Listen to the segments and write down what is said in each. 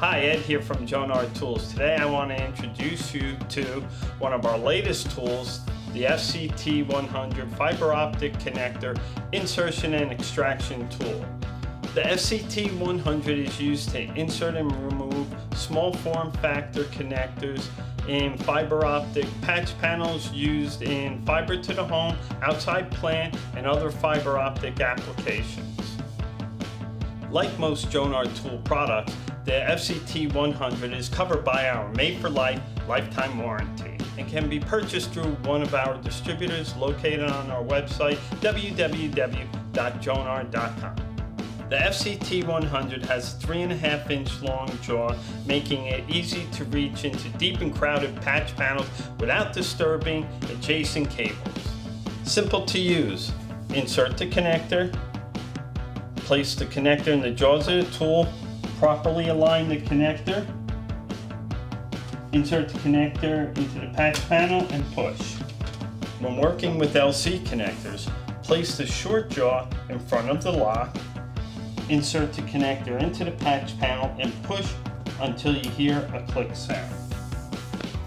Hi, Ed here from Jonard Tools. Today I want to introduce you to one of our latest tools, the FCT-100 fiber optic connector insertion and extraction tool. The FCT-100 is used to insert and remove small form factor connectors in fiber optic patch panels used in fiber to the home, outside plant, and other fiber optic applications. Like most Jonard tool products, the FCT-100 is covered by our Made-for-Life lifetime warranty and can be purchased through one of our distributors located on our website, www.jonard.com. The FCT-100 has a 3.5-inch long jaw, making it easy to reach into deep and crowded patch panels without disturbing adjacent cables. Simple to use. Insert the connector, place the connector in the jaws of the tool, properly align the connector, insert the connector into the patch panel and push. When working with LC connectors, place the short jaw in front of the lock, insert the connector into the patch panel and push until you hear a click sound.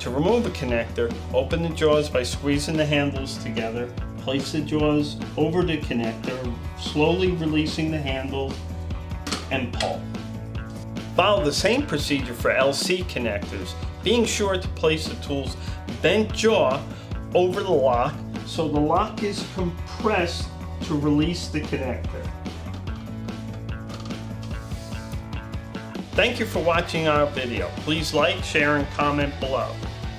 To remove a connector, open the jaws by squeezing the handles together, place the jaws over the connector, slowly releasing the handles, and pull. Follow the same procedure for LC connectors, being sure to place the tool's bent jaw over the lock so the lock is compressed to release the connector. Thank you for watching our video. Please like, share, and comment below.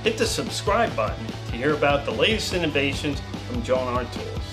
Hit the subscribe button to hear about the latest innovations from Jonard Tools.